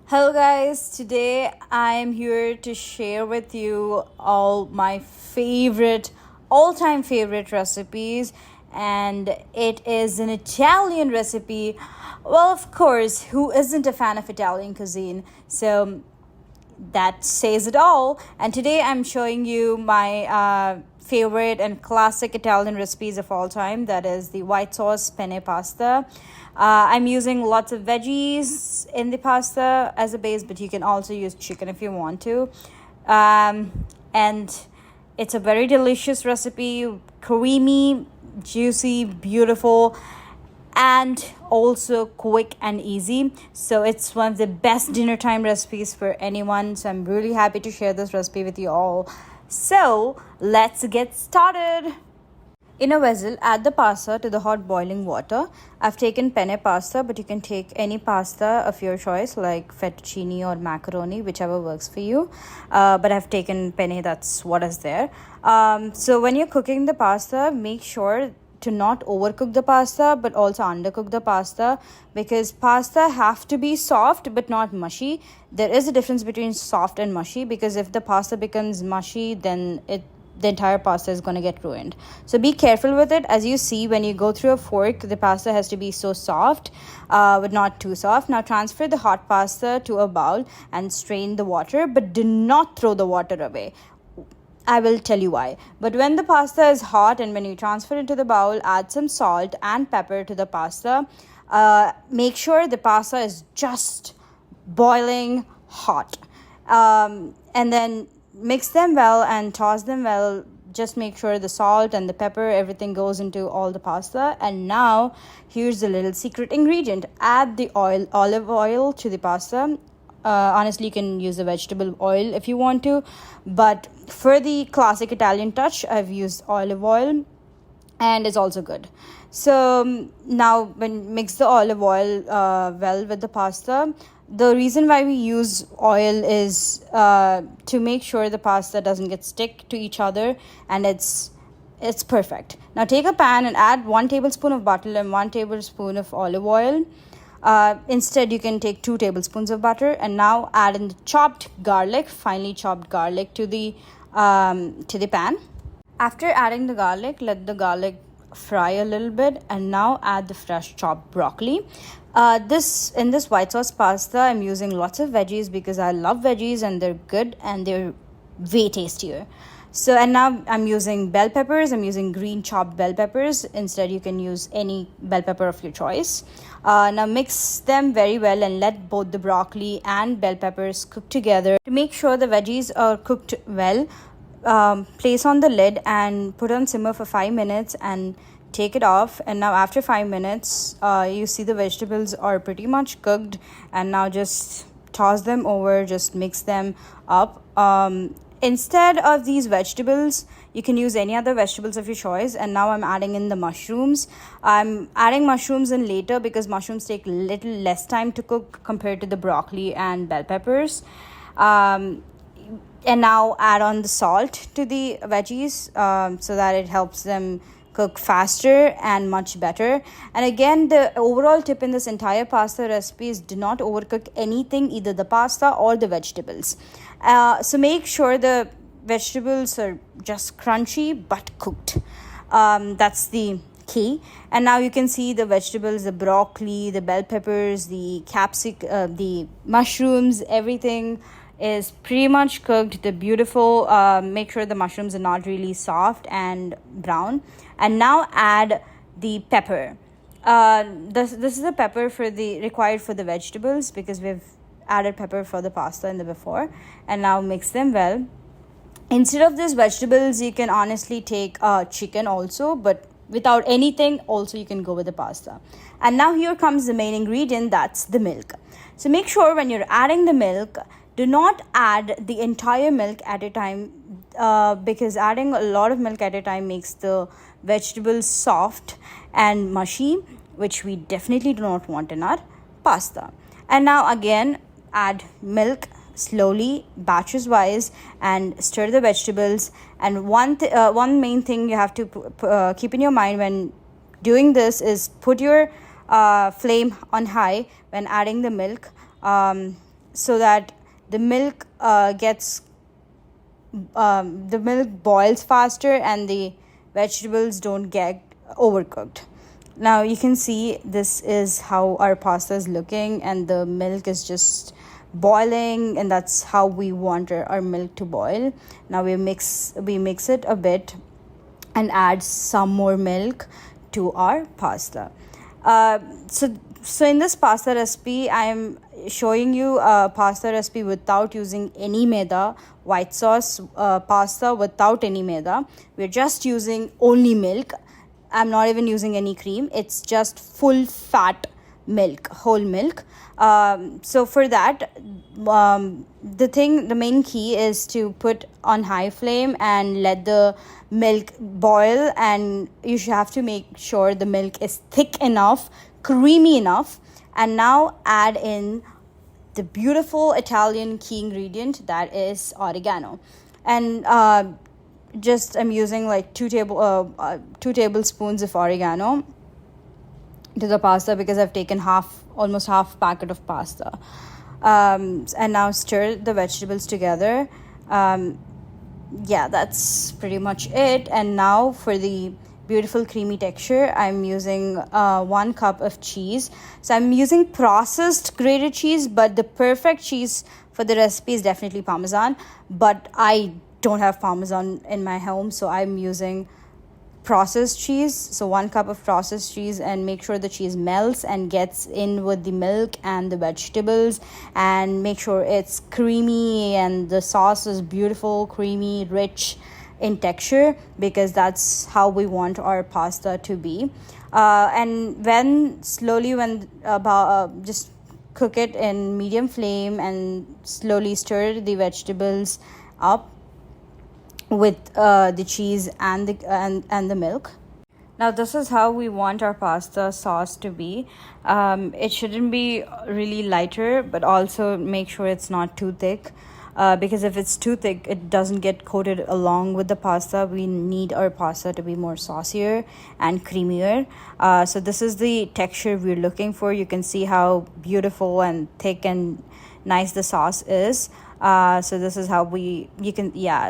Hello, guys. Today I am here to share with you all my all time favorite recipes, and it is an Italian recipe. Well, of course, who isn't a fan of Italian cuisine? So that says it all. And today I'm showing you my favorite and classic Italian recipes of all time. That is the white sauce penne pasta. I'm using lots of veggies in the pasta as a base, but you can also use chicken if you want to. And it's a very delicious recipe, creamy, juicy, beautiful, and also quick and easy. So it's one of the best dinner time recipes for anyone. So I'm really happy to share this recipe with you all. So let's get started. In a vessel, add the pasta to the hot boiling water. I've taken penne pasta, but you can take any pasta of your choice, like fettuccine or macaroni, whichever works for you. But I've taken penne, that's what is there. So when you're cooking the pasta, make sure to not overcook the pasta, but also undercook the pasta, because pasta have to be soft but not mushy. There is a difference between soft and mushy, because if the pasta becomes mushy, then the entire pasta is going to get ruined. So be careful with it. As you see, when you go through a fork, the pasta has to be so soft, but not too soft. Now transfer the hot pasta to a bowl and strain the water, but do not throw the water away. I will tell you why. But when the pasta is hot and when you transfer it to the bowl, add some salt and pepper to the pasta. Make sure the pasta is just boiling hot. And then mix them well and toss them well. Just make sure the salt and the pepper, everything goes into all the pasta. And now here's the little secret ingredient. Add the olive oil to the pasta. Honestly, you can use the vegetable oil if you want to, but for the classic Italian touch, I've used olive oil, and it's also good. So now when mix the olive oil well with the pasta. The reason why we use oil is to make sure the pasta doesn't get stick to each other, and it's perfect. Now take a pan and add 1 tablespoon of butter and 1 tablespoon of olive oil. Instead, you can take 2 tablespoons of butter, and now add in the finely chopped garlic to the pan. After adding the garlic, let the garlic fry a little bit, and now add the fresh chopped broccoli. In this white sauce pasta, I'm using lots of veggies because I love veggies and they're good and they're way tastier. So, and now I'm using bell peppers. I'm using green chopped bell peppers. Instead, you can use any bell pepper of your choice. Now mix them very well and let both the broccoli and bell peppers cook together. To make sure the veggies are cooked well, place on the lid and put on simmer for 5 minutes and take it off. And now after 5 minutes, you see the vegetables are pretty much cooked, and now just toss them over, just mix them up. Instead of these vegetables, you can use any other vegetables of your choice. And now I'm adding in the mushrooms. I'm adding mushrooms in later because mushrooms take a little less time to cook compared to the broccoli and bell peppers. And now add on the salt to the veggies so that it helps them cook faster and much better. And again, the overall tip in this entire pasta recipe is do not overcook anything, either the pasta or the vegetables. So make sure the vegetables are just crunchy but cooked. That's the key. And now you can see the vegetables, the broccoli, the bell peppers, the the mushrooms, everything is pretty much cooked. The beautiful, make sure the mushrooms are not really soft and brown. And now add the pepper. This is the pepper required for the vegetables, because we've added pepper for the pasta in the before. And now mix them well. Instead of these vegetables, you can honestly take chicken also, but without anything also you can go with the pasta. And now here comes the main ingredient, that's the milk. So make sure when you're adding the milk, do not add the entire milk at a time, because adding a lot of milk at a time makes the vegetables soft and mushy, which we definitely do not want in our pasta. And now again, add milk slowly, batches wise, and stir the vegetables. And one main thing you have to keep in your mind when doing this is put your flame on high when adding the milk. so that the milk the milk boils faster and the vegetables don't get overcooked. Now you can see this is how our pasta is looking, and the milk is just boiling, and that's how we want our milk to boil. Now we mix it a bit and add some more milk to our pasta. So in this pasta recipe, I'm showing you a pasta recipe without using any maida, white sauce pasta without any maida. We're just using only milk. I'm not even using any cream. It's just full fat milk, whole milk. So for that, the main key is to put on high flame and let the milk boil, and you should have to make sure the milk is thick enough, creamy enough. And now add in the beautiful Italian key ingredient, that is oregano. And I'm using like 2 tablespoons of oregano to the pasta, because I've taken almost half packet of pasta. And now stir the vegetables together. That's pretty much it. And now for the beautiful creamy texture, I'm using 1 cup of cheese. So I'm using processed grated cheese, but the perfect cheese for the recipe is definitely Parmesan, but I don't have Parmesan in my home, so I'm using processed cheese. So 1 cup of processed cheese, and make sure the cheese melts and gets in with the milk and the vegetables, and make sure it's creamy and the sauce is beautiful, creamy, rich in texture, because that's how we want our pasta to be. And just cook it in medium flame and slowly stir the vegetables up with the cheese and the milk. Now this is how we want our pasta sauce to be. It shouldn't be really lighter, but also make sure it's not too thick. Because if it's too thick, it doesn't get coated along with the pasta. We need our pasta to be more saucier and creamier. So this is the texture we're looking for. You can see how beautiful and thick and nice the sauce is. So this is how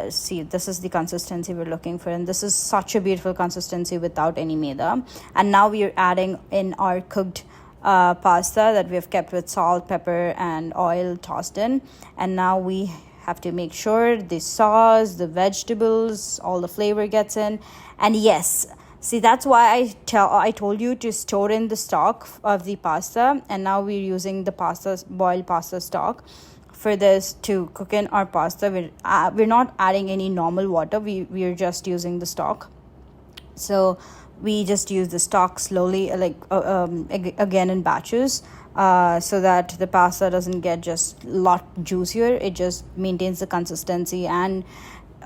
see, this is the consistency we're looking for, and this is such a beautiful consistency without any maida. And now we are adding in our cooked pasta that we have kept with salt, pepper and oil tossed in. And now we have to make sure the sauce, the vegetables, all the flavor gets in. And yes, see, that's why I told you to store in the stock of the pasta. And now we're using the boiled pasta stock for this to cook in our pasta. We're not adding any normal water. We're just using the stock. So we just use the stock slowly, again in batches, so that the pasta doesn't get just a lot juicier. It just maintains the consistency, and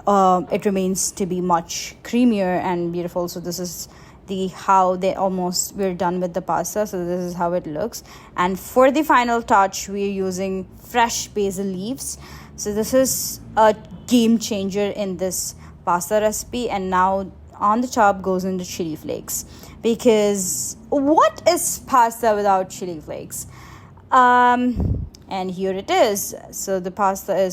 it remains to be much creamier and beautiful. So this is we're done with the pasta. So this is how it looks. And for the final touch, we're using fresh basil leaves. So this is a game changer in this pasta recipe. And now on the top goes into chili flakes, because what is pasta without chili flakes? And here it is. So the pasta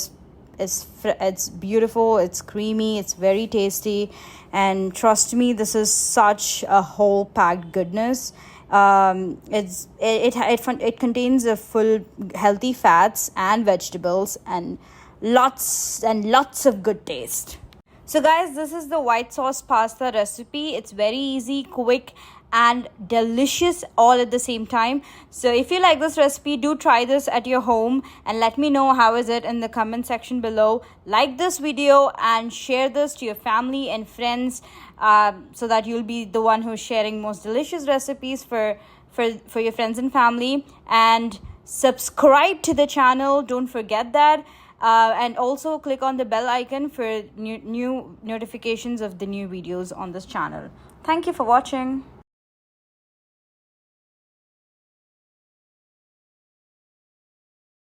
it's beautiful, it's creamy, it's very tasty, and trust me, this is such a whole packed goodness. It contains a full healthy fats and vegetables, and lots of good taste. So guys, this is the white sauce pasta recipe. It's very easy, quick and delicious all at the same time. So if you like this recipe, do try this at your home and let me know how is it in the comment section below. Like this video and share this to your family and friends, so that you'll be the one who's sharing most delicious recipes for your friends and family. And subscribe to the channel, don't forget that. And also click on the bell icon for new notifications of the new videos on this channel. Thank you for watching.